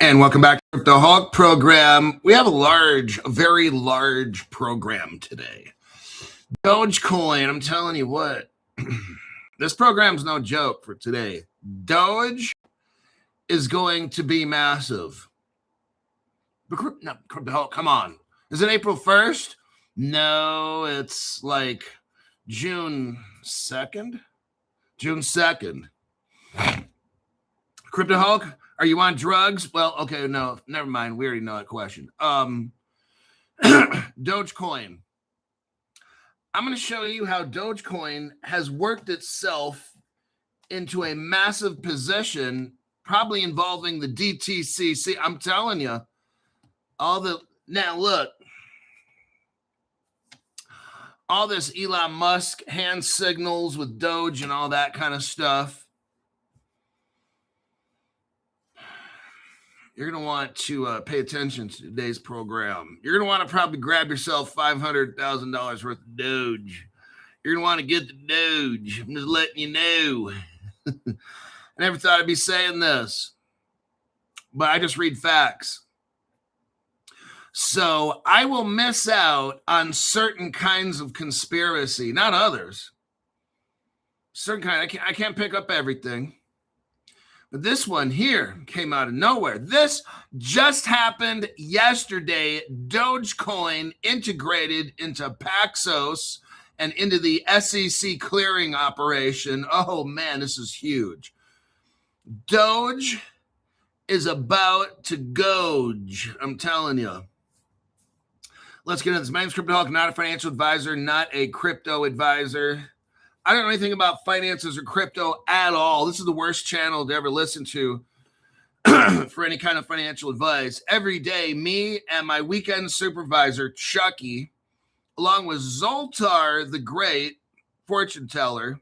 And welcome back to the Hawk program. We have a very large program today. Dogecoin, I'm telling you what, this program's no joke for today. Doge is going to be massive. Come on. Is it April 1st? No, it's like June 2nd. June 2nd. Crypto Hulk, are you on drugs? Well, okay, no, never mind. We already know that question. Dogecoin. I'm going to show you how Dogecoin has worked itself into a massive position, probably involving the DTC. See, I'm telling you, now look, all this Elon Musk hand signals with Doge and all that kind of stuff. You're going to want to pay attention to today's program. You're going to want to probably grab yourself $500,000 worth of Doge. You're going to want to get the Doge. I'm just letting you know. I never thought I'd be saying this, but I just read facts. So I will miss out on certain kinds of conspiracy, not others. Certain kind. I can't pick up everything. But this one here came out of nowhere. This just happened yesterday. Dogecoin integrated into Paxos and into the SEC clearing operation. Oh, man, this is huge. Doge is about to Doge. I'm telling you. Let's get into this. My name's Crypto Hulk, not a financial advisor, not a crypto advisor. I don't know anything about finances or crypto at all. This is the worst channel to ever listen to for any kind of financial advice. Every day, me and my weekend supervisor, Chucky, along with Zoltar, the great fortune teller,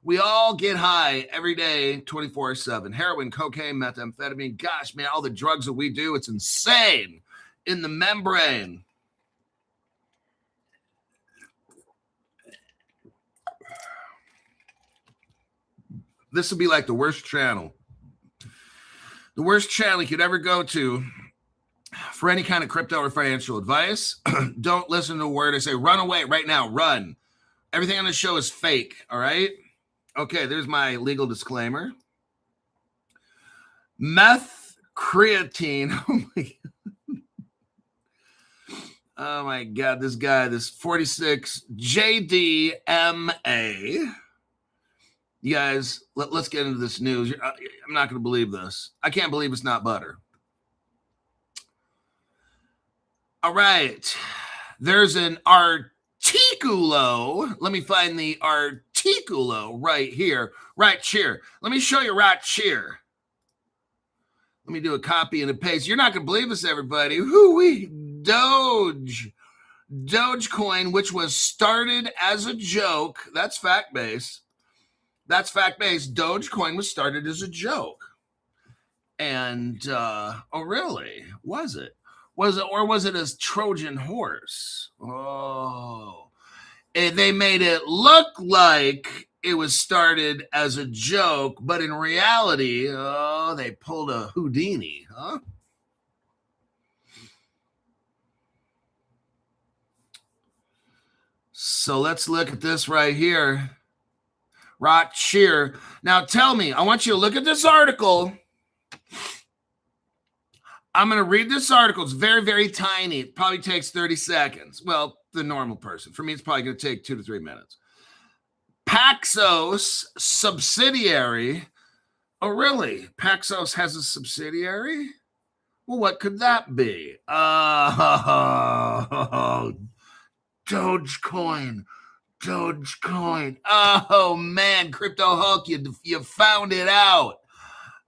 we all get high every day, 24/7. Heroin, cocaine, methamphetamine. Gosh, man, all the drugs that we do, it's insane in the membrane. This would be like the worst channel. The worst channel you could ever go to for any kind of crypto or financial advice. Don't listen to a word I say. Run away right now. Run. Everything on the show is fake. All right? Okay, there's my legal disclaimer. Meth creatine. Oh my God. This guy, this 46 JDMA. You guys, let's get into this news. I'm not going to believe this. I can't believe it's not butter. All right. There's an articulo. Let me find the articulo right here. Right here. Let me show you right here. Let me do a copy and a paste. You're not going to believe this, everybody. Hoo-wee. Dogecoin, which was started as a joke. That's fact-based. Dogecoin was started as a joke. And, oh, really? Was it? Or was it a Trojan horse? Oh. And they made it look like it was started as a joke, but in reality, they pulled a Houdini, huh? So let's look at this right here. Right here. Now tell me, I want you to look at this article. I'm going to read this article. It's very, very tiny. It probably takes 30 seconds. Well, the normal person. For me, it's probably going to take 2 to 3 minutes. Paxos subsidiary. Oh, really? Paxos has a subsidiary? Well, what could that be? Dogecoin. Oh, man, Crypto Hulk, you found it out.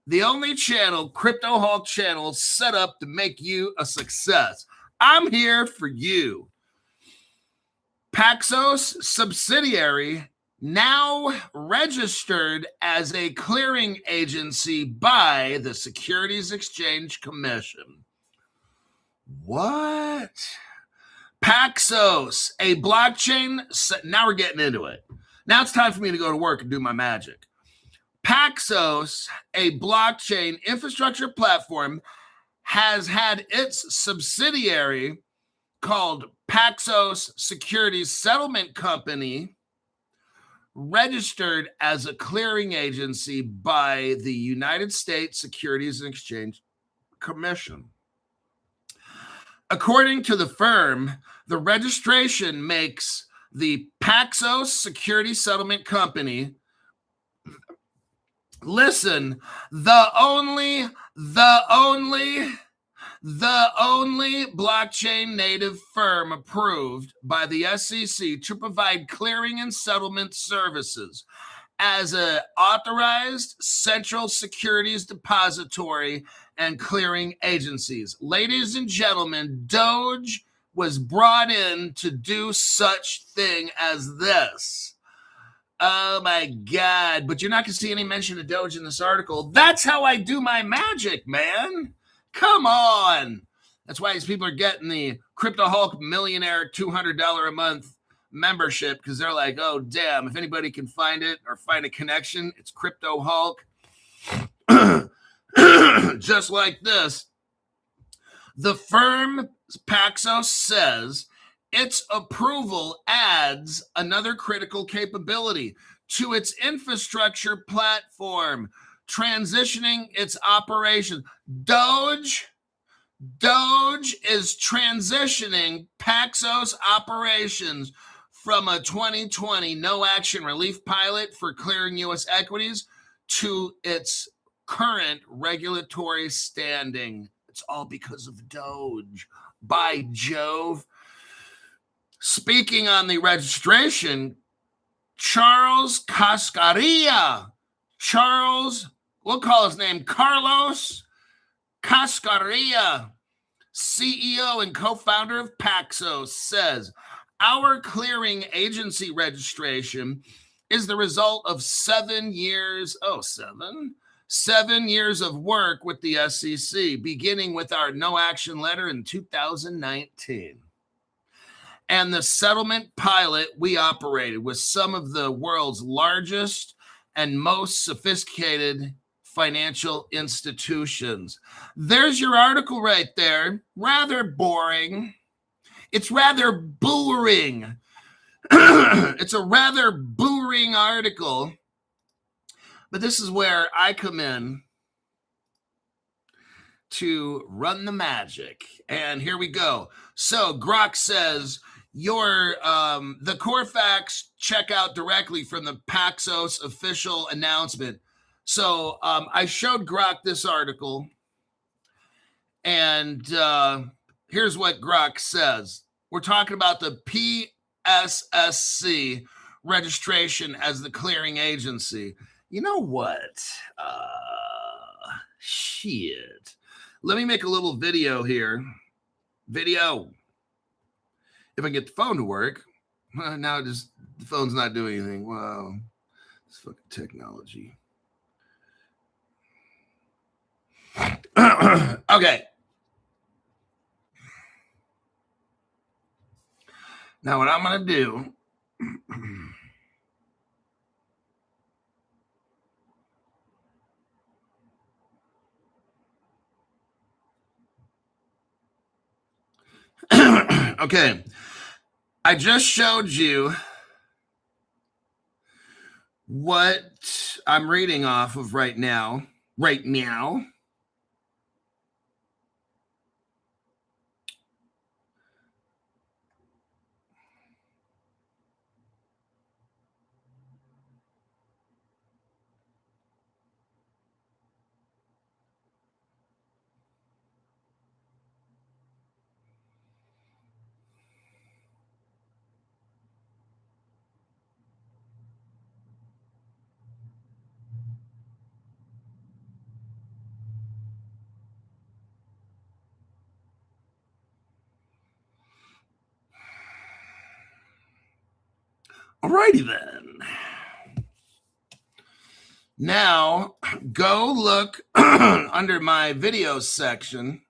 The only channel, Crypto Hulk channel, set up to make you a success. I'm here for you. Paxos subsidiary now registered as a clearing agency by the Securities Exchange Commission. What? Paxos, a blockchain. Now we're getting into it. Now it's time for me to go to work and do my magic. Paxos, a blockchain infrastructure platform, has had its subsidiary called Paxos Securities Settlement Company registered as a clearing agency by the United States Securities and Exchange Commission. According to the firm, the registration makes the Paxos Securities Settlement Company, listen, the only blockchain native firm approved by the SEC to provide clearing and settlement services as an authorized central securities depository and clearing agencies. Ladies and gentlemen, Doge was brought in to do such thing as this. Oh my God. But you're not going to see any mention of Doge in this article. That's how I do my magic, man. Come on. That's why these people are getting the Crypto Hulk Millionaire $200 a month membership, because they're like, oh, damn, if anybody can find it or find a connection, it's Crypto Hulk. Just like this. The firm Paxos says its approval adds another critical capability to its infrastructure platform, transitioning its operations. Doge is transitioning Paxos operations from a 2020 no-action relief pilot for clearing U.S. equities to its current regulatory standing. It's all because of Doge. By Jove. Speaking on the registration, Charles Cascarilla. We'll call his name Carlos Cascarilla, CEO and co-founder of Paxos, says, our clearing agency registration is the result of 7 years of work with the SEC, beginning with our no action letter in 2019. And the settlement pilot we operated with some of the world's largest and most sophisticated financial institutions. There's your article right there. Rather boring. It's rather boring. It's a rather boring article. But this is where I come in to run the magic. And here we go. So Grok says, the core facts check out directly from the Paxos official announcement. So I showed Grok this article, and here's what Grok says. We're talking about the PSSC registration as the clearing agency. You know what? Shit. Let me make a little video here. Video. If I get the phone to work. Now the phone's not doing anything. Wow. It's fucking technology. Okay. Now what I'm going to do. Okay. I just showed you what I'm reading off of right now. Alrighty then. Now, go look under my videos section.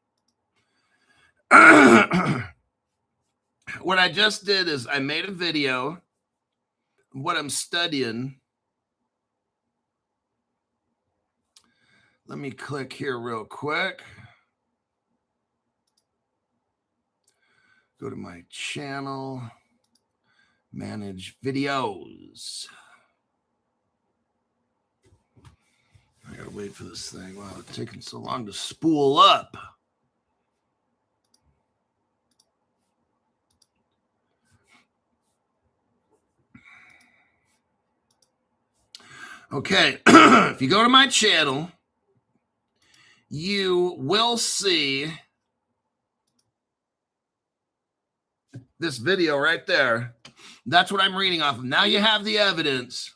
What I just did is I made a video of what I'm studying. Let me click here real quick. Go to my channel, manage videos. I gotta wait for this thing. Wow, it's taking so long to spool up. Okay, if you go to my channel, you will see this video right there. That's what I'm reading off of. Now you have the evidence.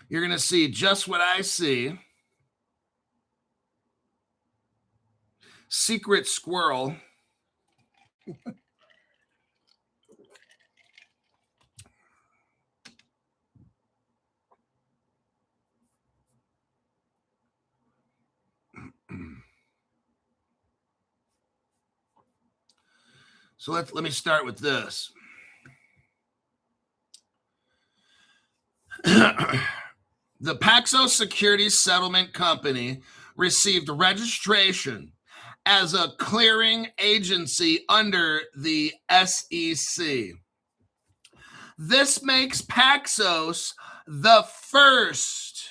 You're going to see just what I see. Secret squirrel. So let me start with this. The Paxos Securities Settlement Company received registration as a clearing agency under the SEC. This makes Paxos the first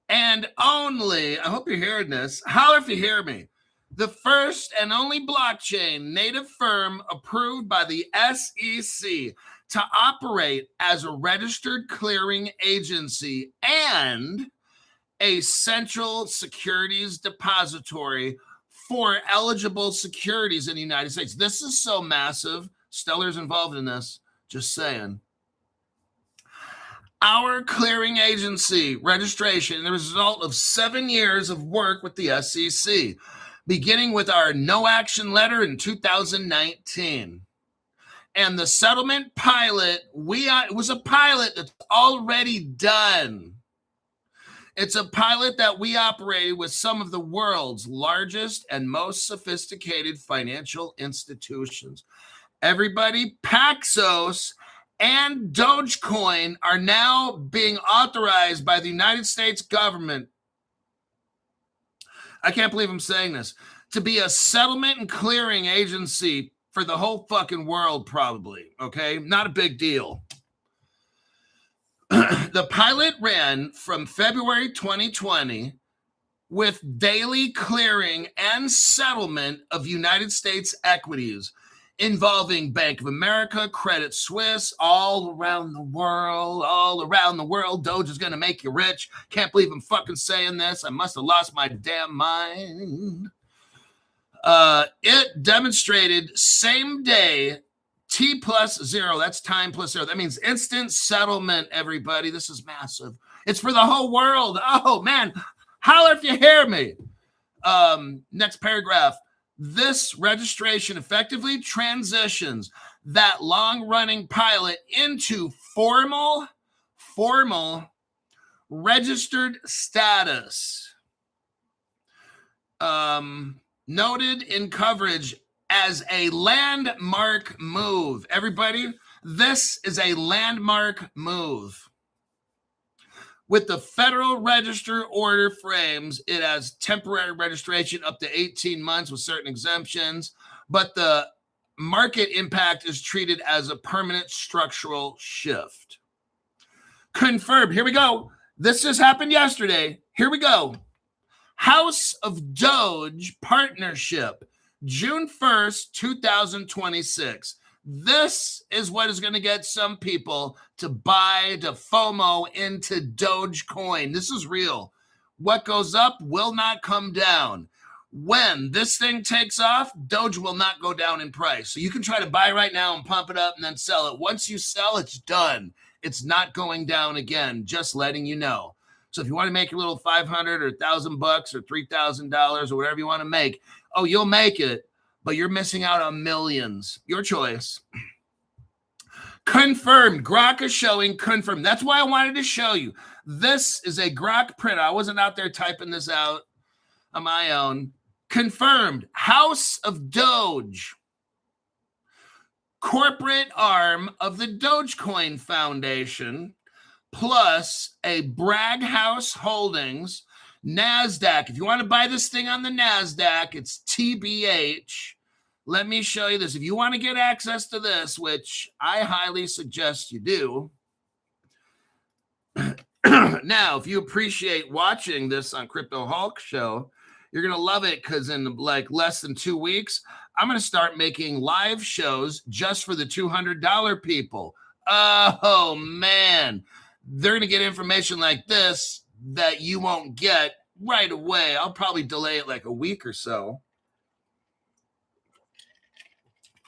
and only, I hope you're hearing this, holler if you hear me, the first and only blockchain native firm approved by the SEC to operate as a registered clearing agency and a central securities depository for eligible securities in the United States. This is so massive. Stellar's involved in this, just saying. Our clearing agency registration, the result of 7 years of work with the SEC, beginning with our no action letter in 2019. And the settlement pilot, it was a pilot that's already done. It's a pilot that we operated with some of the world's largest and most sophisticated financial institutions. Everybody, Paxos and Dogecoin are now being authorized by the United States government. I can't believe I'm saying this. To be a settlement and clearing agency for the whole fucking world, probably. Okay? Not a big deal. The pilot ran from February 2020 with daily clearing and settlement of United States equities involving Bank of America, Credit Suisse, all around the world. Doge is going to make you rich. Can't believe I'm fucking saying this. I must have lost my damn mind. It demonstrated same day T plus 0. That's time plus 0. That means instant settlement, everybody. This is massive. It's for the whole world. Oh, man. Holler if you hear me. Next paragraph. This registration effectively transitions that long-running pilot into formal registered status. Noted in coverage as a landmark move. Everybody, this is a landmark move. With the Federal Register order frames, it has temporary registration up to 18 months with certain exemptions, but the market impact is treated as a permanent structural shift. Confirmed. Here we go. This just happened yesterday. Here we go. House of Doge partnership, June 1st, 2026. This is what is going to get some people to buy, to FOMO into Dogecoin. This is real. What goes up will not come down. When this thing takes off, Doge will not go down in price. So you can try to buy right now and pump it up and then sell it. Once you sell, it's done. It's not going down again, just letting you know. So if you want to make your little $500 or $1,000 or $3,000 or whatever you want to make, oh, you'll make it. But you're missing out on millions. Your choice. Confirmed. Grok is showing confirmed. That's why I wanted to show you. This is a Grok print. I wasn't out there typing this out on my own. Confirmed. House of Doge. Corporate arm of the Dogecoin Foundation, plus a Bragg House Holdings NASDAQ. If you want to buy this thing on the NASDAQ, it's TBH. Let me show you this. If you want to get access to this, which I highly suggest you do. Now, if you appreciate watching this on Crypto Hulk Show, you're going to love it because in like less than 2 weeks, I'm going to start making live shows just for the $200 people. Oh, man. They're going to get information like this that you won't get right away. I'll probably delay it like a week or so.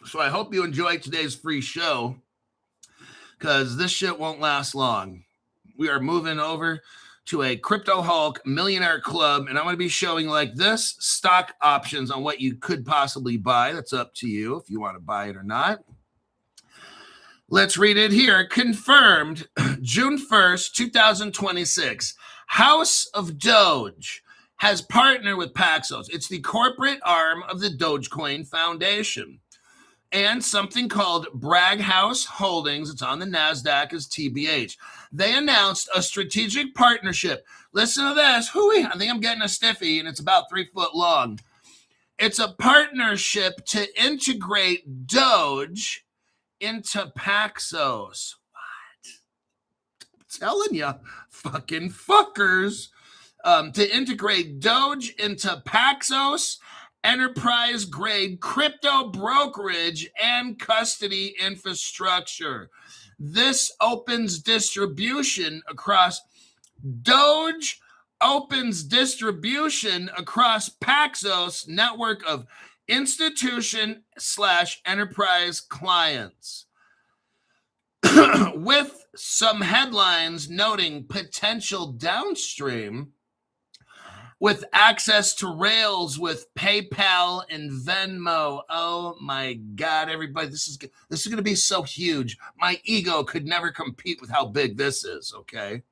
So I hope you enjoyed today's free show because this shit won't last long. We are moving over to a Crypto Hulk Millionaire Club, and I'm going to be showing like this stock options on what you could possibly buy. That's up to you if you want to buy it or not. Let's read it here. Confirmed June 1st, 2026. House of Doge has partnered with Paxos. It's the corporate arm of the Dogecoin Foundation. And something called Bragg House Holdings, it's on the NASDAQ, as TBH. They announced a strategic partnership. Listen to this. Hooey, I think I'm getting a stiffy, and it's about 3 foot long. It's a partnership to integrate Doge into Paxos. What? I'm telling you, fucking fuckers. To integrate Doge into Paxos, enterprise-grade crypto brokerage and custody infrastructure. This opens distribution across Doge, opens distribution across Paxos network of institution/enterprise clients. With some headlines noting potential downstream with access to rails with PayPal and Venmo. Oh my God, everybody, this is going to be so huge. My ego could never compete with how big this is, okay?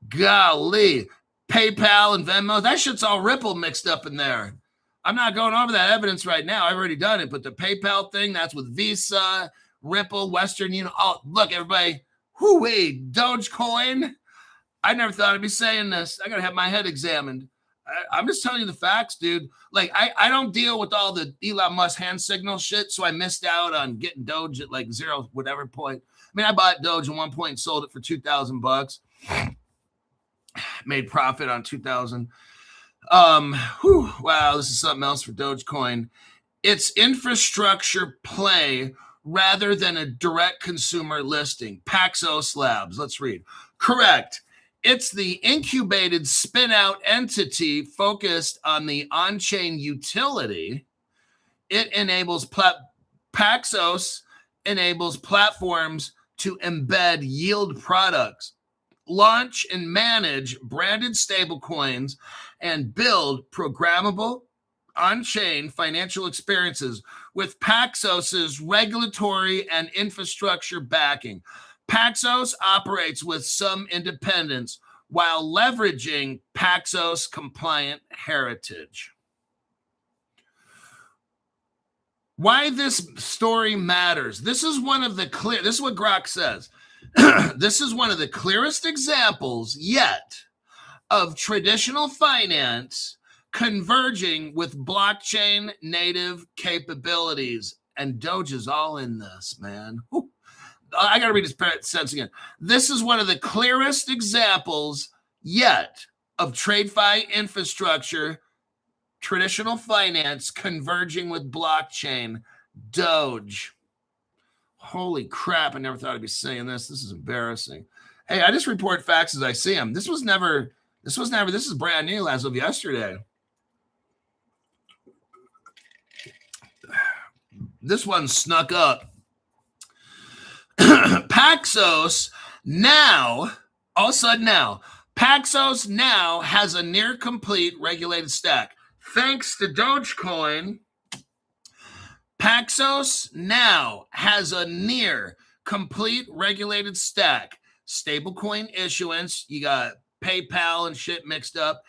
Golly, PayPal and Venmo, that shit's all Ripple mixed up in there. I'm not going over that evidence right now. I've already done it, but the PayPal thing, that's with Visa, Ripple, Western Union. Oh, look, everybody, hoo-wee, Dogecoin. I never thought I'd be saying this. I got to have my head examined. I'm just telling you the facts, dude. Like, I don't deal with all the Elon Musk hand signal shit, so I missed out on getting Doge at like zero whatever point. I mean, I bought Doge at one point and sold it for $2,000. Made profit on 2,000. Wow, this is something else for Dogecoin. It's infrastructure play rather than a direct consumer listing. Paxos Labs. Let's read. Correct. It's the incubated spin-out entity focused on the on-chain utility. It enables Paxos enables platforms to embed yield products, launch and manage branded stablecoins, and build programmable on-chain financial experiences with Paxos's regulatory and infrastructure backing. Paxos operates with some independence while leveraging Paxos compliant heritage. Why this story matters. This is one of the clear, this is what Grok says. This is one of the clearest examples yet of traditional finance converging with blockchain native capabilities. And Doge is all in this, man. Whew. I got to read this sentence again. This is one of the clearest examples yet of TradeFi infrastructure, traditional finance converging with blockchain, Doge. Holy crap, I never thought I'd be saying this. This is embarrassing. Hey, I just report facts as I see them. This is brand new as of yesterday. This one snuck up. Paxos now, all of a sudden now, Paxos now has a near complete regulated stack. Thanks to Dogecoin, Paxos now has a near complete regulated stack. Stablecoin issuance, you got PayPal and shit mixed up.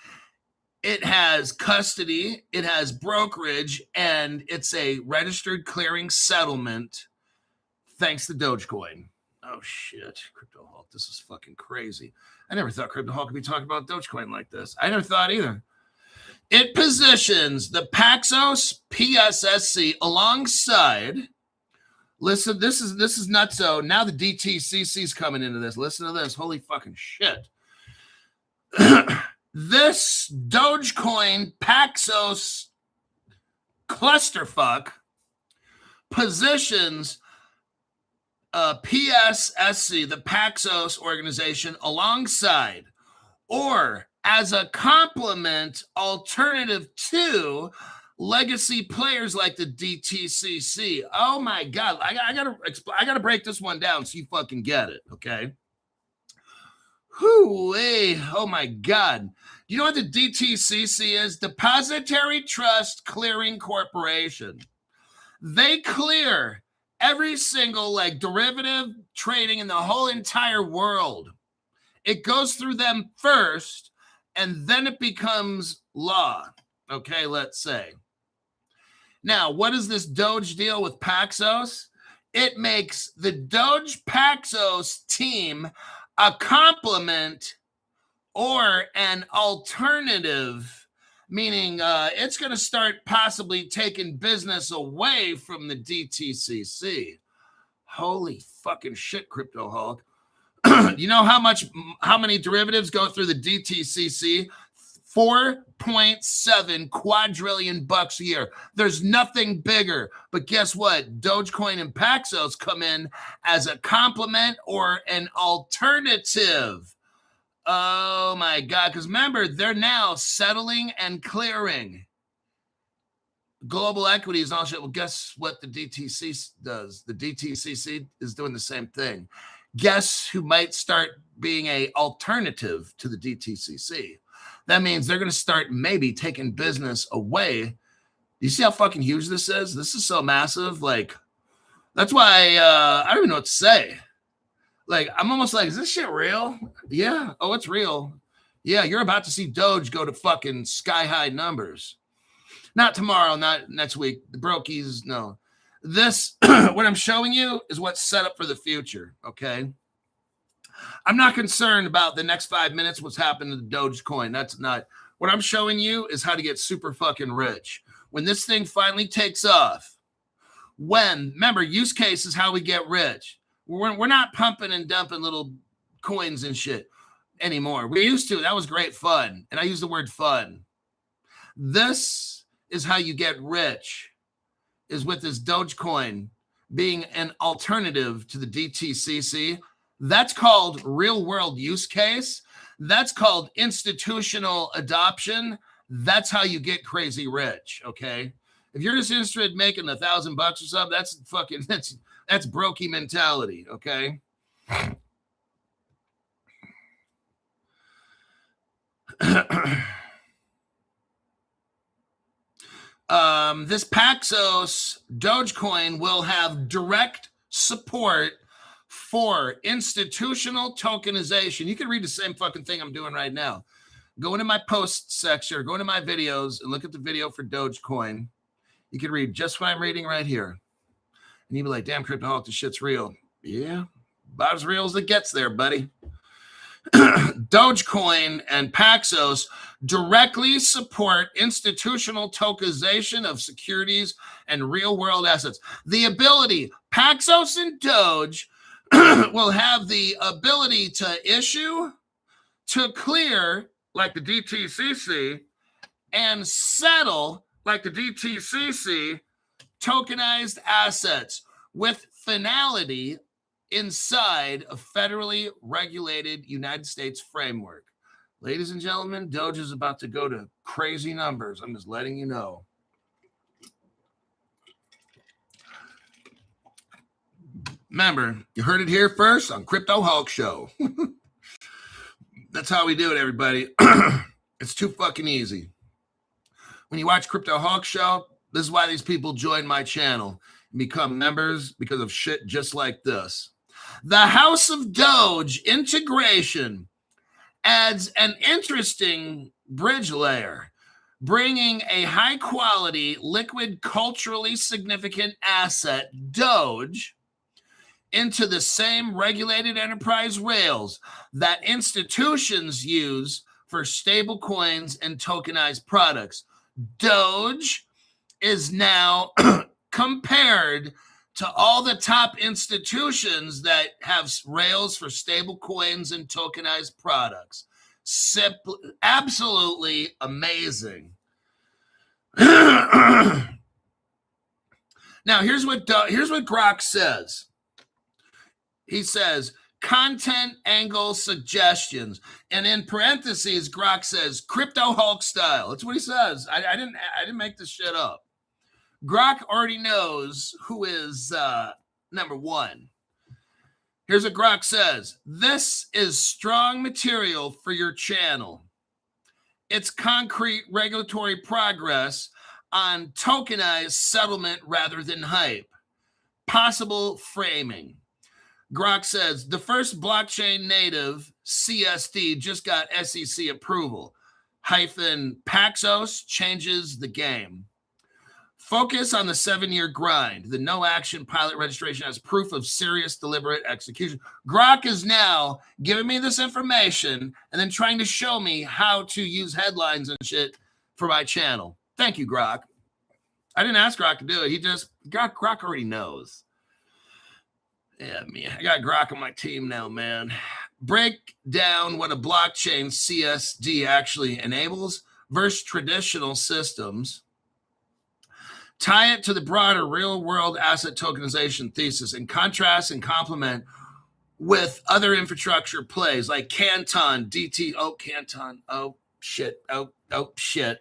It has custody, it has brokerage, and it's a registered clearing settlement. Thanks to Dogecoin. Oh, shit. Crypto Hulk. This is fucking crazy. I never thought Crypto Hulk could be talking about Dogecoin like this. I never thought either. It positions the Paxos PSSC alongside. Listen, this is nutso. Now the DTCC is coming into this. Listen to this. Holy fucking shit. This Dogecoin Paxos clusterfuck positions PSSC, the Paxos organization, alongside or as a complement, alternative to legacy players like the DTCC. Oh my God. I gotta break this one down so you fucking get it, okay? Hoo-wee. Oh my God. Do you know what the DTCC is? Depository Trust Clearing Corporation. They clear every single derivative trading in the whole entire world. It goes through them first, and then it becomes law. Okay, let's say. Now, what is this Doge deal with Paxos? It makes the Doge Paxos team a complement or an alternative, meaning it's going to start possibly taking business away from the DTCC. Holy fucking shit, Crypto Hulk. You know how many derivatives go through the DTCC? 4.7 quadrillion bucks a year. There's nothing bigger. But guess what? Dogecoin and Paxos come in as a complement or an alternative. Oh my God. Because remember, they're now settling and clearing global equities and all shit. Well, guess what the DTC does? The DTCC is doing the same thing. Guess who might start being an alternative to the DTCC? That means they're going to start maybe taking business away. You see how fucking huge this is? This is so massive. That's why I don't even know what to say. I'm almost like, is this shit real? Yeah. Oh, it's real. Yeah, you're about to see Doge go to fucking sky-high numbers. Not tomorrow, not next week. The brokies, no. This, what I'm showing you is what's set up for the future, okay? I'm not concerned about the next 5 minutes, what's happened to the Dogecoin. That's not. What I'm showing you is how to get super fucking rich. When this thing finally takes off, remember, use case is how we get rich. We're not pumping and dumping little coins and shit anymore. We used to. That was great fun. And I use the word fun. This is how you get rich, is with this Dogecoin being an alternative to the DTCC. That's called real world use case. That's called institutional adoption. That's how you get crazy rich. Okay. If you're just interested in making $1,000 or something, that's brokey mentality. Okay. This Paxos Dogecoin will have direct support for institutional tokenization. You can read the same fucking thing I'm doing right now. Go into my post section or go into my videos and look at the video for Dogecoin. You can read just what I'm reading right here. And you'd be like, damn, Crypto Hulk, this shit's real. Yeah, about as real as it gets there, buddy. Dogecoin and Paxos directly support institutional tokenization of securities and real-world assets. The ability, Paxos and Doge will have the ability to issue, to clear, like the DTCC, and settle, like the DTCC, tokenized assets with finality inside a federally regulated United States framework. Ladies and gentlemen, Doge is about to go to crazy numbers. I'm just letting you know. Remember, you heard it here first on Crypto Hulk Show. That's how we do it, everybody. It's too fucking easy. When you watch Crypto Hulk Show, this is why these people join my channel and become members, because of shit just like this. The House of Doge integration adds an interesting bridge layer, bringing a high-quality, liquid, culturally significant asset, Doge, into the same regulated enterprise rails that institutions use for stable coins and tokenized products. Doge is now compared to all the top institutions that have rails for stable coins and tokenized products. Absolutely amazing. Now, here's what Grok says. He says, content angle suggestions. And in parentheses, Grok says, crypto Hulk style. That's what he says. I didn't make this shit up. Grok already knows who is number one. Here's what Grok says. This is strong material for your channel. It's concrete regulatory progress on tokenized settlement rather than hype. Possible framing. Grok says, the first blockchain native CSD just got SEC approval. Paxos changes the game. Focus on the 7-year grind. The no action pilot registration as proof of serious, deliberate execution. Grok is now giving me this information and then trying to show me how to use headlines and shit for my channel. Thank you, Grok. I didn't ask Grok to do it. Grok already knows. Yeah, man, I got Grok on my team now, man. Break down what a blockchain CSD actually enables versus traditional systems. Tie it to the broader real-world asset tokenization thesis and contrast and complement with other infrastructure plays like Canton, DT. Oh, Canton. Oh, shit. Oh, shit.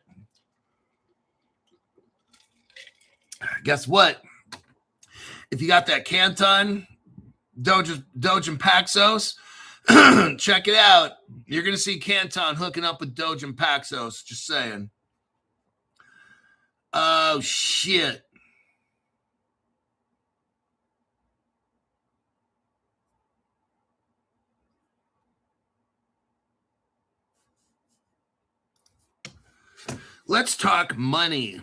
Guess what? If you got that Canton, Doge and Paxos, check it out. You're going to see Canton hooking up with Doge and Paxos. Just saying. Oh, shit. Let's talk money.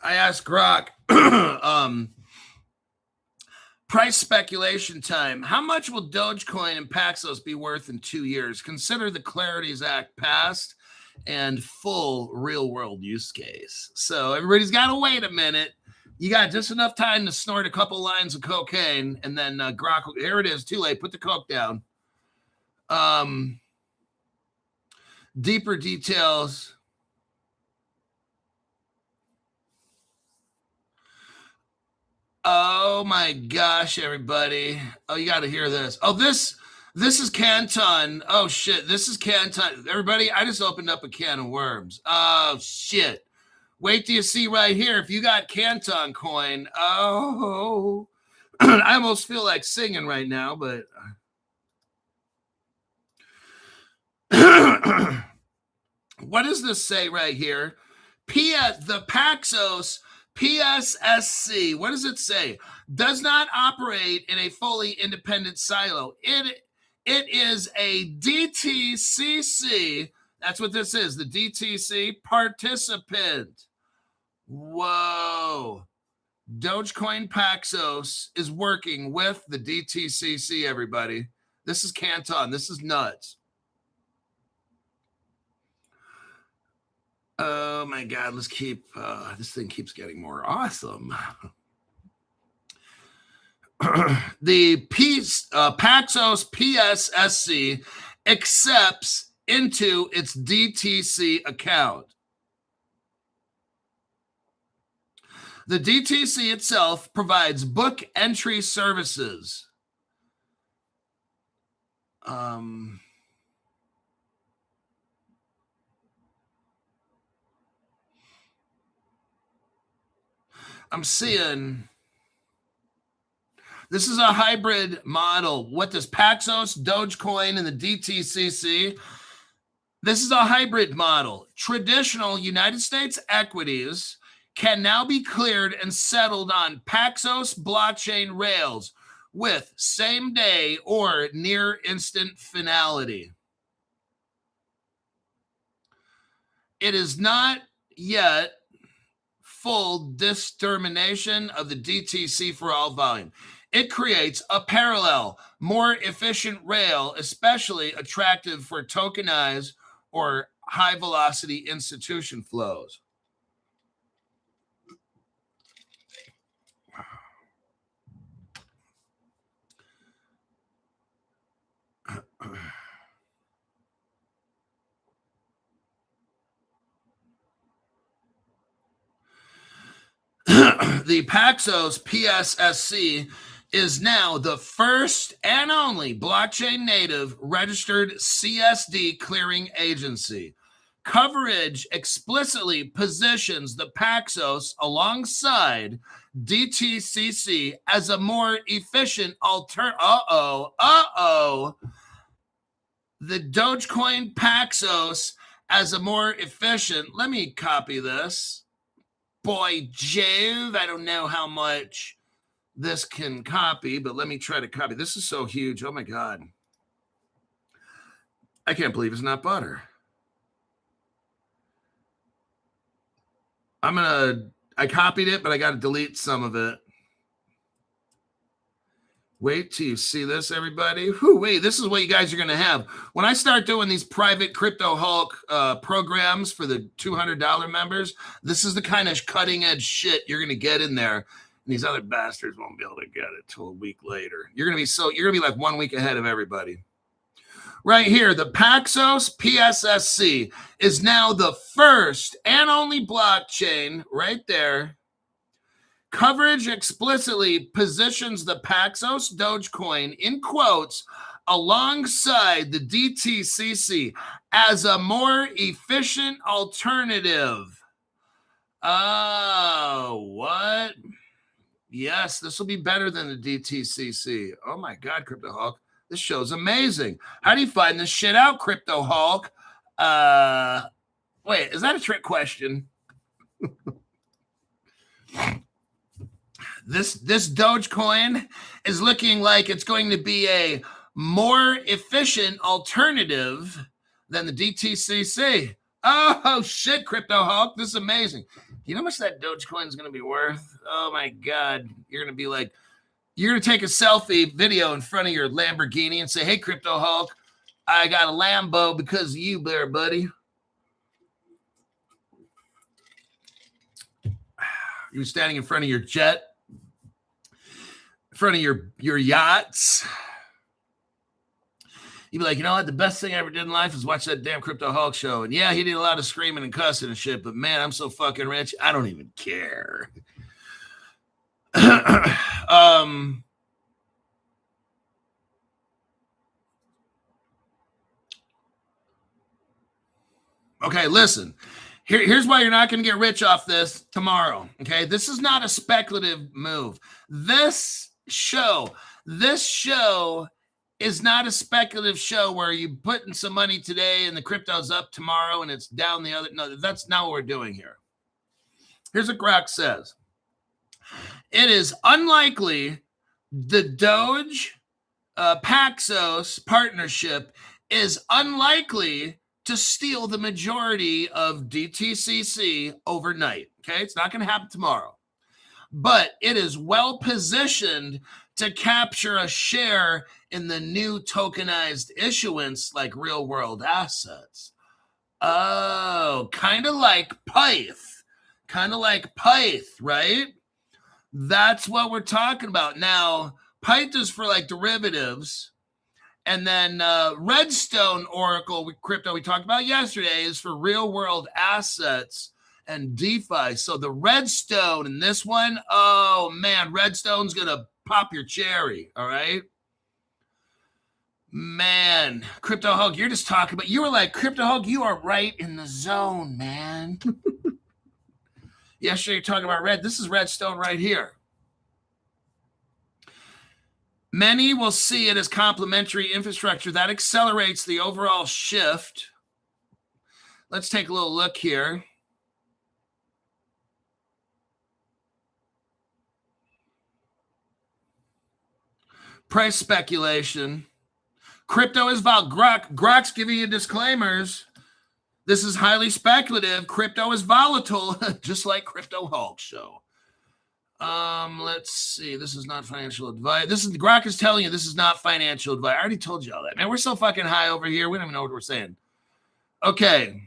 I asked Grok, price speculation time. How much will Dogecoin and Paxos be worth in 2 years? Consider the Clarities Act passed and full real-world use case. So everybody's got to wait a minute. You got just enough time to snort a couple lines of cocaine, and then Grok, here it is, too late. Put the coke down. Deeper details. Oh my gosh, everybody. Oh, you got to hear this. Oh, this is Canton. Oh shit, this is Canton. Everybody, I just opened up a can of worms. Oh shit. Wait till you see right here. If you got Canton coin, oh, I almost feel like singing right now, but what does this say right here? The Paxos PSSC, what does it say? Does not operate in a fully independent silo. It is a DTCC. That's what this is, the DTC participant. Whoa. Dogecoin Paxos is working with the DTCC, everybody. This is Canton. This is nuts. Oh my God, let's keep, this thing keeps getting more awesome. The Paxos PSSC accepts into its DTC account. The DTC itself provides book entry services. I'm seeing this is a hybrid model. What does Paxos, Dogecoin, and the DTCC? This is a hybrid model. Traditional United States equities can now be cleared and settled on Paxos blockchain rails with same day or near instant finality. It is not yet full determination of the DTC for all volume. It creates a parallel, more efficient rail, especially attractive for tokenized or high-velocity institution flows. The Paxos PSSC is now the first and only blockchain native registered CSD clearing agency. Coverage explicitly positions the Paxos alongside DTCC as a more efficient alternative. The Dogecoin Paxos as a more efficient. Let me copy this. Boy, Jove, I don't know how much this can copy, but let me try to copy. This is so huge. Oh my God. I can't believe it's not butter. I copied it, but I got to delete some of it. Wait till you see this, everybody. Wait, this is what you guys are going to have. When I start doing these private Crypto Hulk programs for the $200 members, this is the kind of cutting edge shit you're going to get in there. And these other bastards won't be able to get it till a week later. You're going to be like 1 week ahead of everybody. Right here, the Paxos PSSC is now the first and only blockchain right there. Coverage explicitly positions the Paxos Dogecoin in quotes alongside the DTCC as a more efficient alternative. Oh, what? Yes, this will be better than the DTCC. Oh my God, Crypto Hulk. This show's amazing. How do you find this shit out, Crypto Hulk? Wait, is that a trick question? This Dogecoin is looking like it's going to be a more efficient alternative than the DTCC. Oh, shit, Crypto Hulk. This is amazing. You know how much that Dogecoin is going to be worth? Oh, my God. You're going to be like, you're going to take a selfie video in front of your Lamborghini and say, hey, Crypto Hulk, I got a Lambo because of you there, buddy. You're standing in front of your jet, in front of your yachts. You'd be like, you know what? The best thing I ever did in life is watch that damn Crypto Hulk show. And yeah, he did a lot of screaming and cussing and shit, but man, I'm so fucking rich. I don't even care. Okay, listen. Here's why you're not going to get rich off this tomorrow. Okay, this is not a speculative move. This show is not a speculative show where you put in some money today and the crypto's up tomorrow and it's down the other. No, that's not what we're doing here. Here's what Grok says. It is unlikely the Doge Paxos partnership is unlikely to steal the majority of DTCC overnight. Okay, it's not going to happen tomorrow. But it is well positioned to capture a share in the new tokenized issuance like real world assets. Oh, kind of like Pyth. Right? That's what we're talking about. Now, Pyth is for like derivatives. And then Redstone Oracle crypto we talked about yesterday is for real world assets and DeFi. So the Redstone in this one, oh man, Redstone's going to pop your cherry. All right. Man, Crypto Hug, you're just talking about, you were like, Crypto Hug, you are right in the zone, man. Yesterday, you're talking about red. This is Redstone right here. Many will see it as complementary infrastructure that accelerates the overall shift. Let's take a little look here. Price speculation. Crypto is volatile. Grok's giving you disclaimers. This is highly speculative. Crypto is volatile, just like Crypto Hulk show. Let's see. This is not financial advice. Grok is telling you this is not financial advice. I already told you all that. Man, we're so fucking high over here. We don't even know what we're saying. Okay.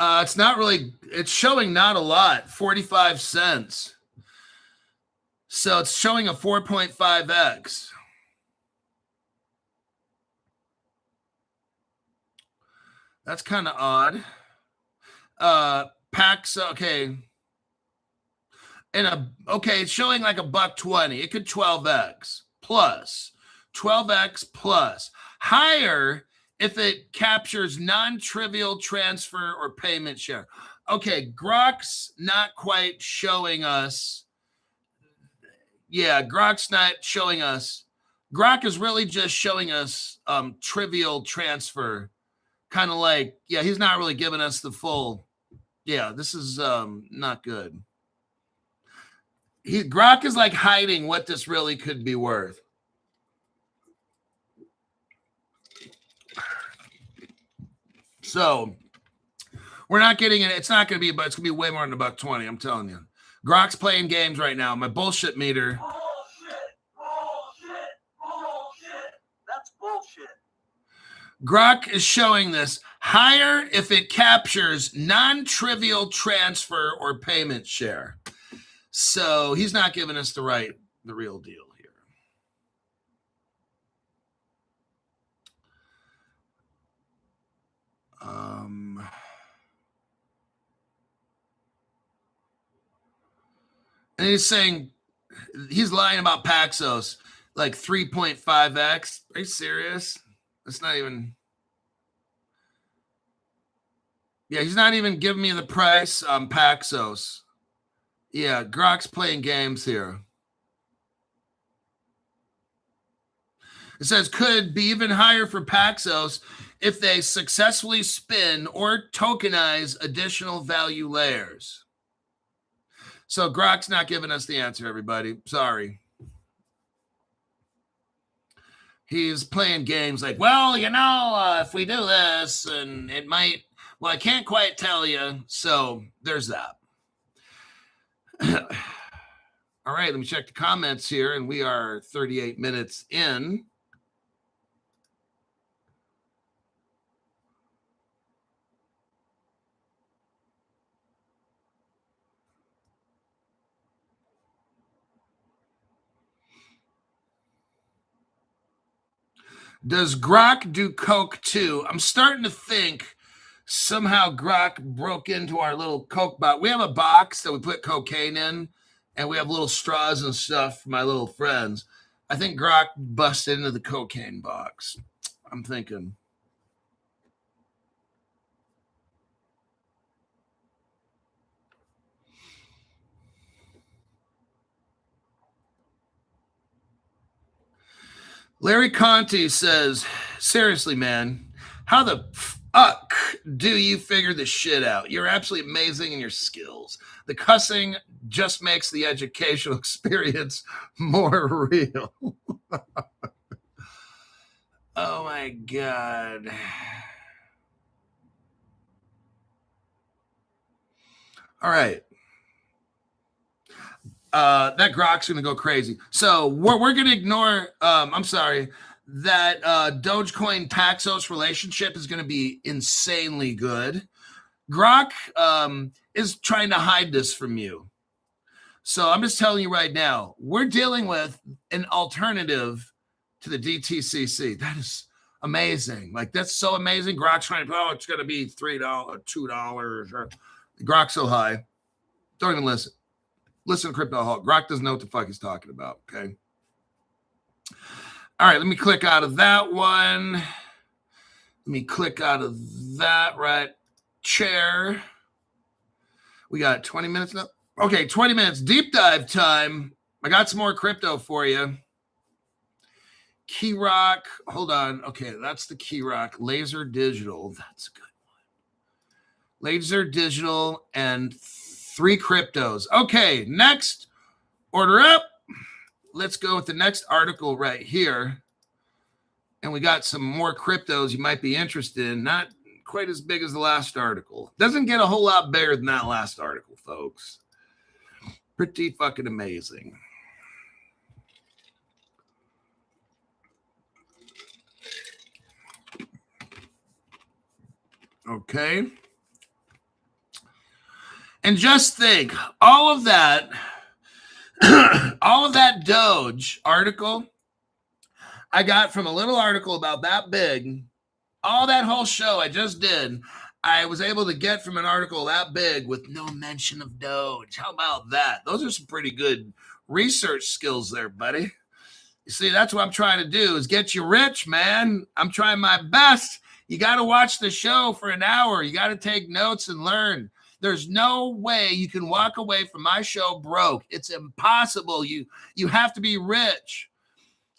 It's not really, it's showing not a lot, 45 cents. So it's showing a 4.5x. That's kind of odd. Pax, okay. It's showing like $1.20. It could 12x plus, 12x plus. Higher if it captures non-trivial transfer or payment share. Okay, Grok's not quite showing us. Yeah, Grok's not showing us. Grok is really just showing us trivial transfer. Kind of like, yeah, he's not really giving us the full. Yeah, this is not good. Grok is like hiding what this really could be worth. So we're not getting it. It's not going to be, but it's going to be way more than $1.20. I'm telling you. Grok's playing games right now. My bullshit meter. Bullshit. That's bullshit. Grok is showing this higher if it captures non-trivial transfer or payment share. So he's not giving us the real deal here. And he's saying he's lying about Paxos, like 3.5x. Are you serious? It's not even. Yeah, he's not even giving me the price on Paxos. Yeah, Grok's playing games here. It says could be even higher for Paxos if they successfully spin or tokenize additional value layers. So Grok's not giving us the answer, everybody. Sorry. He's playing games like, well, if we do this, and it might, well, I can't quite tell you. So there's that. All right, let me check the comments here, and we are 38 minutes in. Does Grok do coke too? I'm starting to think somehow Grok broke into our little coke box. We have a box that we put cocaine in, and we have little straws and stuff for my little friends. I think Grok busted into the cocaine box. I'm thinking. Larry Conti says, seriously, man, how the fuck do you figure this shit out? You're absolutely amazing in your skills. The cussing just makes the educational experience more real. Oh, my God. All right. That Grok's going to go crazy. So we're going to ignore, I'm sorry, that Dogecoin Paxos relationship is going to be insanely good. Grok is trying to hide this from you. So I'm just telling you right now, we're dealing with an alternative to the DTCC. That is amazing. Like, that's so amazing. Grok's trying to, it's going to be $3, $2. Or, Grok's so high. Don't even listen. Listen to Crypto Hulk. Grok doesn't know what the fuck he's talking about, okay? All right, let me click out of that one. Let me click out of that right chair. We got 20 minutes now. Okay, 20 minutes. Deep dive time. I got some more crypto for you. Key Rock. Hold on. Okay, that's the Key Rock. Laser Digital. That's a good one. Laser Digital and 3 cryptos. Okay, next. Order up. Let's go with the next article right here. And we got some more cryptos you might be interested in. Not quite as big as the last article. Doesn't get a whole lot bigger than that last article, folks. Pretty fucking amazing. Okay. And just think, all of that Doge article I got from a little article about that big. All that whole show I just did, I was able to get from an article that big with no mention of Doge. How about that? Those are some pretty good research skills there, buddy. You see, that's what I'm trying to do is get you rich, man. I'm trying my best. You got to watch the show for an hour. You got to take notes and learn. There's no way you can walk away from my show broke. It's impossible. You have to be rich.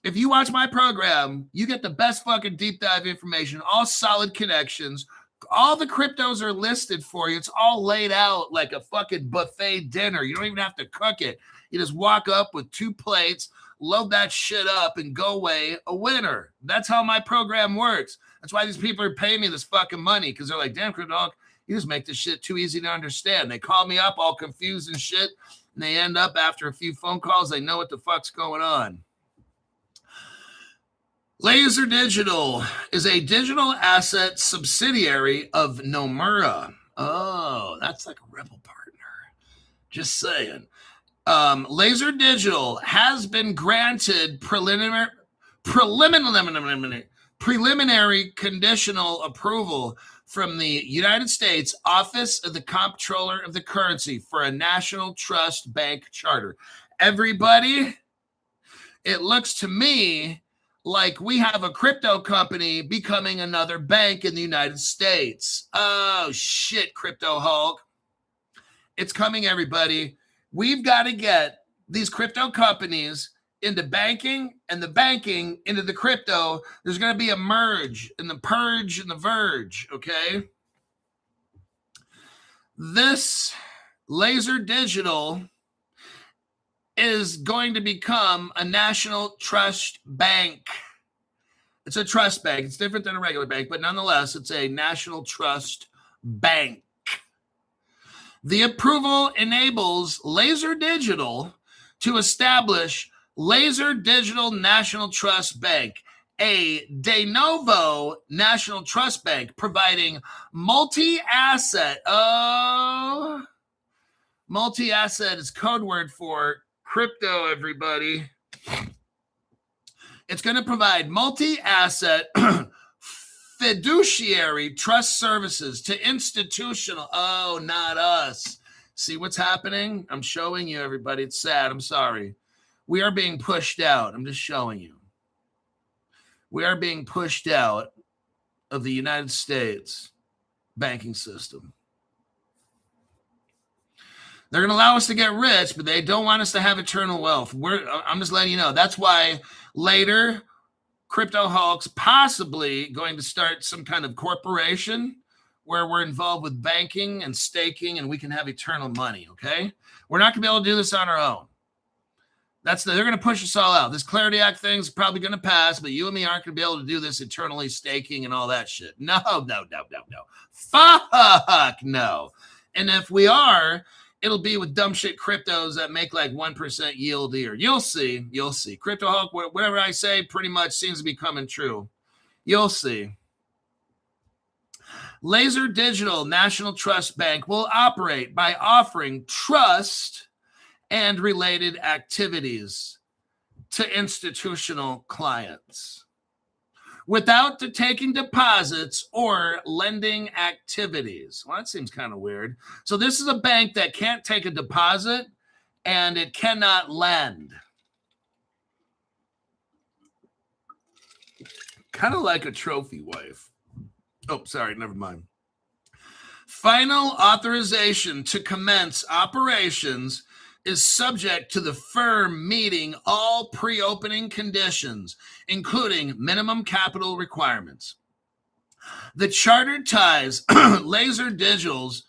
If you watch my program, you get the best fucking deep dive information, all solid connections. All the cryptos are listed for you. It's all laid out like a fucking buffet dinner. You don't even have to cook it. You just walk up with 2 plates, load that shit up, and go away a winner. That's how my program works. That's why these people are paying me this fucking money, because they're like, damn, Crypto Hulk, you just make this shit too easy to understand. They call me up all confused and shit, and they end up after a few phone calls, they know what the fuck's going on. Laser Digital is a digital asset subsidiary of Nomura. Oh, that's like a rebel partner. Just saying. Laser Digital has been granted preliminary conditional approval from the United States Office of the Comptroller of the Currency for a national trust bank charter. Everybody, it looks to me like we have a crypto company becoming another bank in the United States. Oh, shit, Crypto Hulk. It's coming, everybody. We've got to get these crypto companies into banking and the banking into the crypto. There's going to be a merge and the purge and the verge, okay? This Laser Digital is going to become a national trust bank. It's a trust bank. It's different than a regular bank, but nonetheless, it's a national trust bank. The approval enables Laser Digital to establish Laser Digital National Trust Bank, a de novo national trust bank providing multi-asset. Oh, multi-asset is code word for crypto, everybody. It's going to provide multi-asset fiduciary trust services to institutional. Oh, not us. See what's happening? I'm showing you, everybody. It's sad. I'm sorry. We are being pushed out. I'm just showing you. We are being pushed out of the United States banking system. They're going to allow us to get rich, but they don't want us to have eternal wealth. I'm just letting you know. That's why later, Crypto Hulk's possibly going to start some kind of corporation where we're involved with banking and staking, and we can have eternal money, okay? We're not going to be able to do this on our own. They're going to push us all out. This Clarity Act thing's probably going to pass, but you and me aren't going to be able to do this eternally staking and all that shit. No. Fuck no. And if we are, it'll be with dumb shit cryptos that make like 1% yield a year. You'll see. Crypto Hulk, whatever I say pretty much seems to be coming true. You'll see. Laser Digital National Trust Bank will operate by offering trust and related activities to institutional clients without taking deposits or lending activities. Well, that seems kind of weird. So this is a bank that can't take a deposit and it cannot lend. Kind of like a trophy wife. Oh, sorry, never mind. Final authorization to commence operations is subject to the firm meeting all pre-opening conditions, including minimum capital requirements. The charter ties Laser Digital's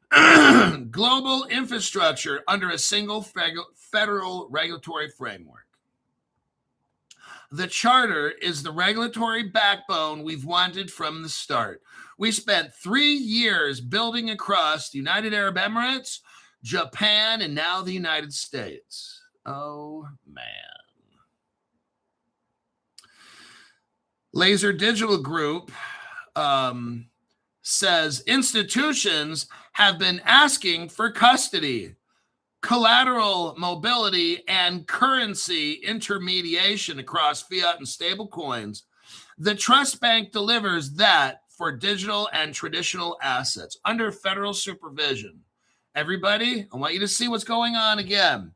global infrastructure under a single federal regulatory framework. The charter is the regulatory backbone we've wanted from the start. We spent 3 years building across the United Arab Emirates, Japan, and now the United States. Oh, man. Laser Digital Group says institutions have been asking for custody, collateral mobility, and currency intermediation across fiat and stable coins. The trust bank delivers that for digital and traditional assets under federal supervision. Everybody, I want you to see what's going on again.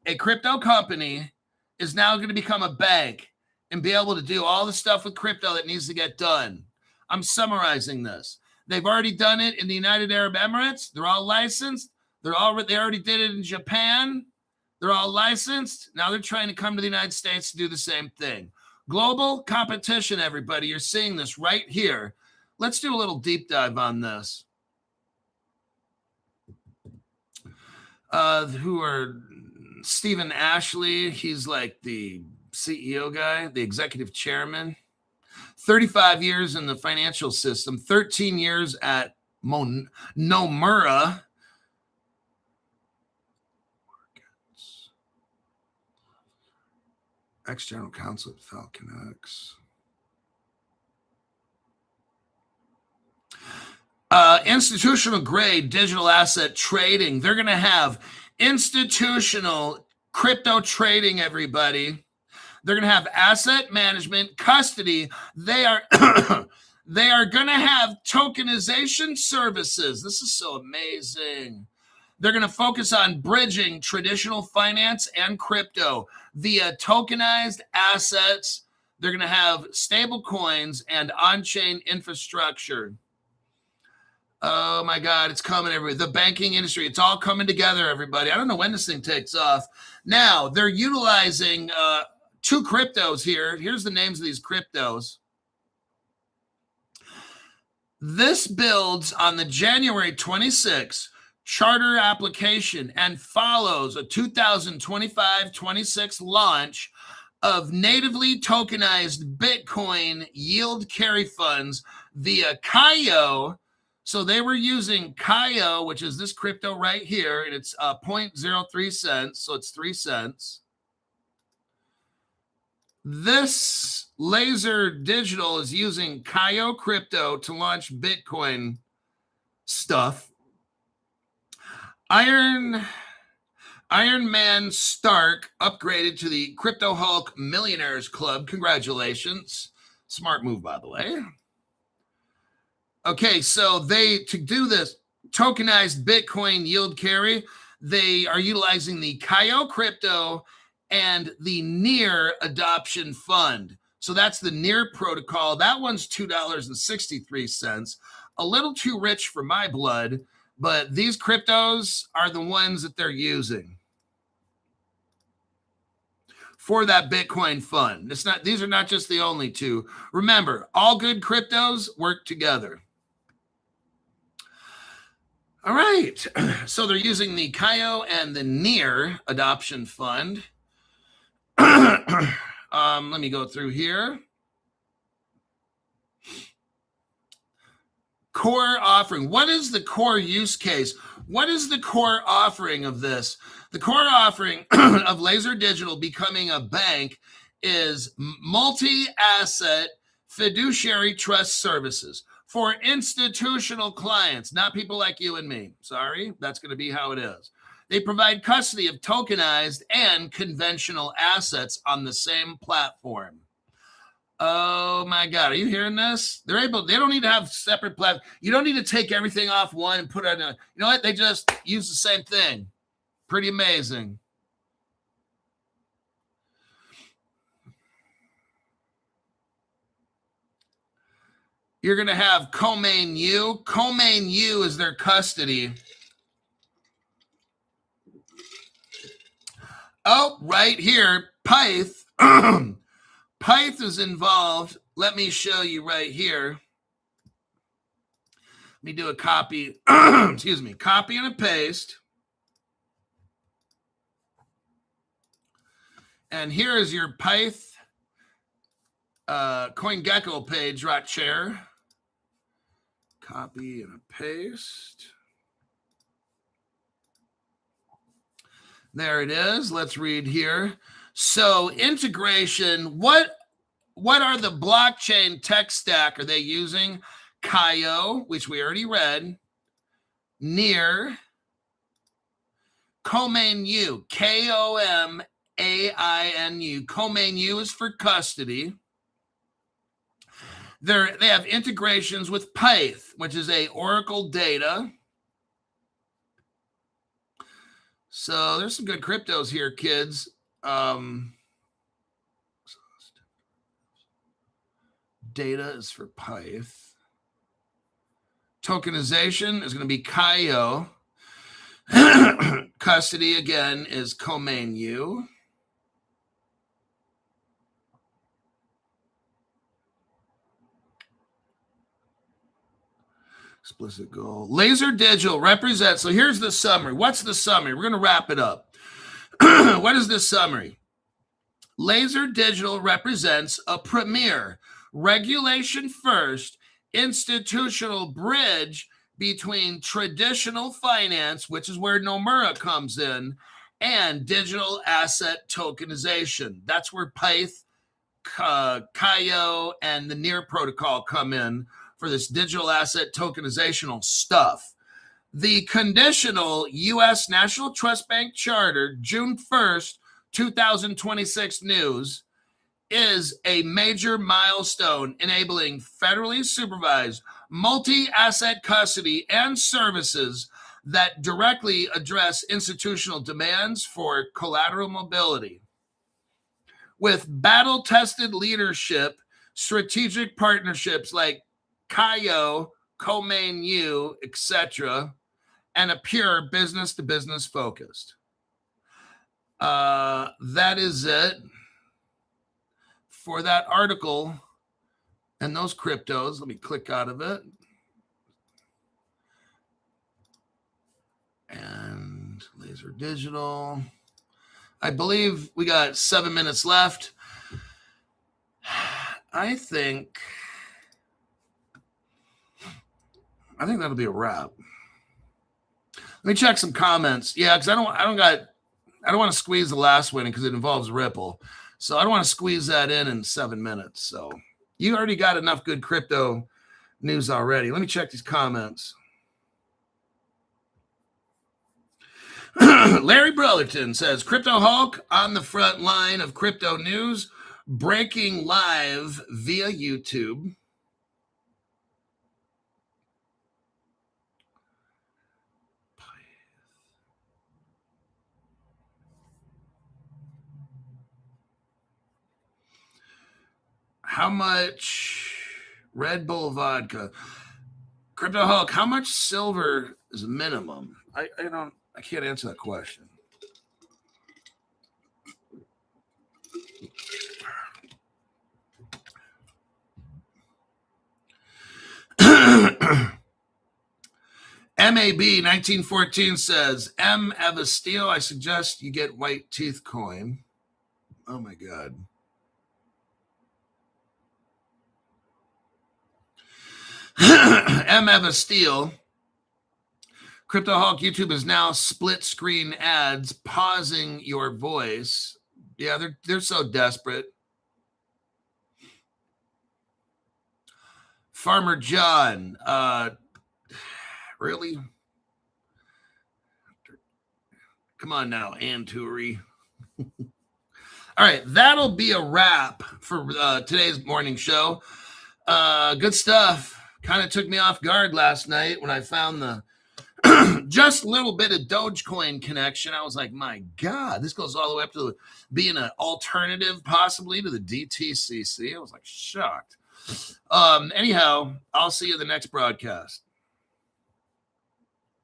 A crypto company is now going to become a bank and be able to do all the stuff with crypto that needs to get done. I'm summarizing this. They've already done it in the United Arab Emirates. They're all licensed. They already did it in Japan. They're all licensed. Now they're trying to come to the United States to do the same thing. Global competition, everybody. You're seeing this right here. Let's do a little deep dive on this. Who are Stephen Ashley? He's like the CEO guy, the executive chairman. 35 years in the financial system, 13 years at Nomura. Ex-general counsel at Falcon X. Institutional grade digital asset trading. They're going to have institutional crypto trading, everybody. They're going to have asset management, custody. They are they are going to have tokenization services. This is so amazing. They're going to focus on bridging traditional finance and crypto via tokenized assets. They're going to have stable coins and on-chain infrastructure. Oh my God, it's coming, everybody. The banking industry, it's all coming together, everybody. I don't know when this thing takes off. Now, they're utilizing 2 cryptos here. Here's the names of these cryptos. This builds on the January 26th charter application and follows a 2025-26 launch of natively tokenized Bitcoin yield carry funds via Kayo. So they were using Kayo, which is this crypto right here, and it's 0.03 cents, so it's 3 cents. This Laser Digital is using Kayo crypto to launch Bitcoin stuff. Iron Man Stark upgraded to the Crypto Hulk Millionaires Club. Congratulations. Smart move, by the way. Okay, so to do this tokenized Bitcoin yield carry, they are utilizing the Kayo crypto and the NEAR adoption fund. So that's the NEAR protocol. That one's $2.63. A little too rich for my blood, but these cryptos are the ones that they're using for that Bitcoin fund. These are not just the only 2. Remember, all good cryptos work together. All right, so they're using the Kayo and the NEAR adoption fund. Let me go through here. Core offering. What is the core use case? What is the core offering of this? The core offering of Laser Digital becoming a bank is multi-asset fiduciary trust services for institutional clients, not people like you and me. Sorry, that's going to be how it is. They provide custody of tokenized and conventional assets on the same platform. Oh my God, are you hearing this? They don't need to have separate platforms. You don't need to take everything off one and put it on you know what? They just use the same thing. Pretty amazing. You're going to have Comain U. Comain U is their custody. Oh, right here, Pyth. Pyth is involved. Let me show you right here. Let me do a copy. Excuse me. Copy and a paste. And here is your Pyth CoinGecko page right here. Copy and a paste. There it is. Let's read here. So integration, what are the blockchain tech stack are they using? Kaio, which we already read. Near. Comain U. Komainu. Comain U is for custody. They have integrations with Pyth, which is a Oracle data. So there's some good cryptos here, kids. Data is for Pyth. Tokenization is going to be Kaio. Custody, again, is Comain U. Explicit goal. Laser Digital represents. So here's the summary. What's the summary? We're going to wrap it up. What is this summary? Laser Digital represents a premier, regulation first, institutional bridge between traditional finance, which is where Nomura comes in, and digital asset tokenization. That's where Pyth, Kaio, and the Near protocol come in for this digital asset tokenizational stuff. The conditional U.S. National Trust Bank Charter, June 1st, 2026 news, is a major milestone enabling federally supervised multi-asset custody and services that directly address institutional demands for collateral mobility. With battle-tested leadership, strategic partnerships like Kaio, Comain U, etc., and a pure business-to-business focused. That is it for that article and those cryptos. Let me click out of it. And Laser Digital. I believe we got 7 minutes left. I think that'll be a wrap. Let me check some comments. Yeah, because I don't want to squeeze the last one because it involves Ripple. So I don't want to squeeze that in 7 minutes. So you already got enough good crypto news already. Let me check these comments. Larry Brotherton says, Crypto Hulk on the front line of crypto news, breaking live via YouTube. How much Red Bull vodka? Crypto Hulk, how much silver is minimum? I can't answer that question. MAB 1914 says, M. Evasteel, I suggest you get White Teeth coin. Oh my God. M. Evasteel. Crypto Hulk YouTube is now split screen ads, pausing your voice. Yeah, they're so desperate. Farmer John, really? Come on now, Anturi. All right, that'll be a wrap for today's morning show. Good stuff. Kind of took me off guard last night when I found the just a little bit of Dogecoin connection. I was like, my God, this goes all the way up to being an alternative possibly to the DTCC. I was like shocked. Anyhow, I'll see you in the next broadcast.